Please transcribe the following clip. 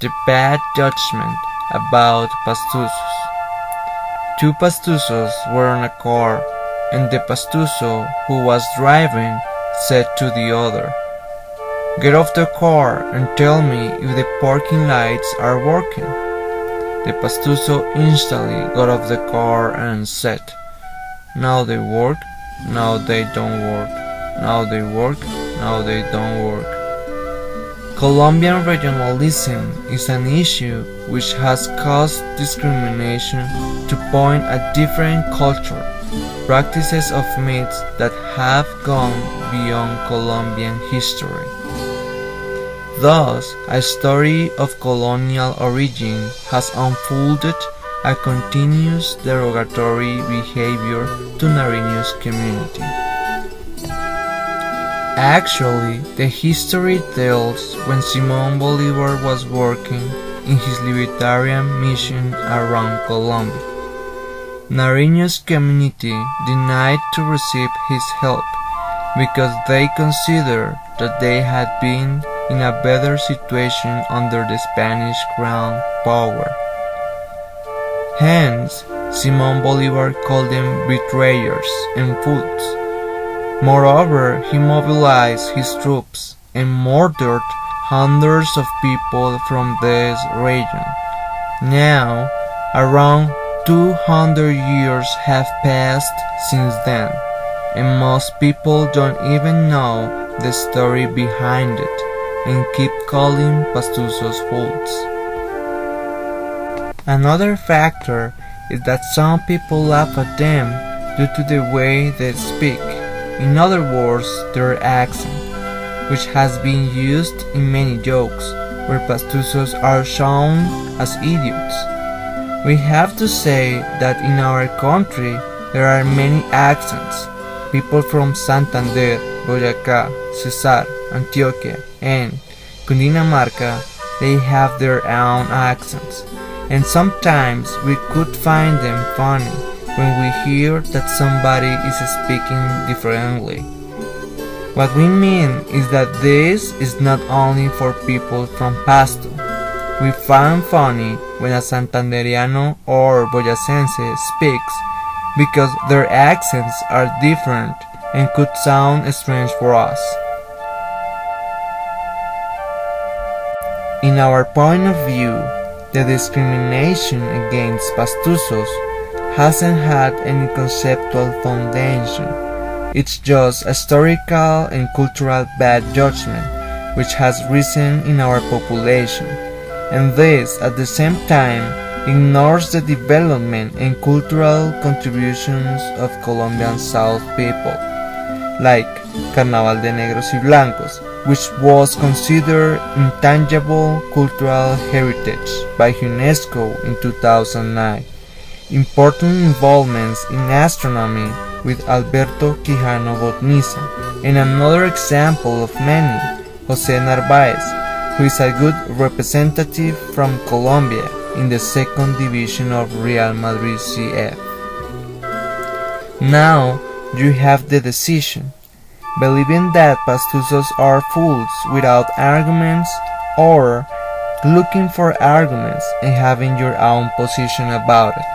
the bad judgment about pastusos. Two pastusos were in a car, and the pastuso who was driving said to the other, "Get off the car and tell me if the parking lights are working." The pastuso instantly got off the car and said, "Now they work, now they don't work, now they work, now they don't work." Colombian regionalism is an issue which has caused discrimination to point at different culture, practices of myths that have gone beyond Colombian history. Thus, a story of colonial origin has unfolded a continuous derogatory behavior to Nariño's community. Actually, the history tells when Simón Bolívar was working in his libertarian mission around Colombia. Nariño's community denied to receive his help because they considered that they had been in a better situation under the Spanish crown power. Hence, Simón Bolívar called them betrayers and fools. Moreover, he mobilized his troops and murdered hundreds of people from this region. Now, around 200 years have passed since then, and most people don't even know the story behind it and keep calling pastusos fools. Another factor is that some people laugh at them due to the way they speak. In other words, their accent, which has been used in many jokes, where pastusos are shown as idiots. We have to say that in our country there are many accents. People from Santander, Boyacá, Cesar, Antioquia, and Cundinamarca, they have their own accents, and sometimes we could find them funny when we hear that somebody is speaking differently. What we mean is that this is not only for people from Pasto. We find funny when a Santanderiano or Boyacense speaks because their accents are different and could sound strange for us. In our point of view, the discrimination against pastusos hasn't had any conceptual foundation. It's just a historical and cultural bad judgment which has risen in our population, and this at the same time ignores the development and cultural contributions of Colombian South people, like Carnaval de Negros y Blancos, which was considered intangible cultural heritage by UNESCO in 2009. Important involvements in astronomy with Alberto Quijano Botniza, and another example of many, José Narváez, who is a good representative from Colombia in the second division of Real Madrid CF. Now you have the decision: believing that pastusos are fools without arguments, or looking for arguments and having your own position about it.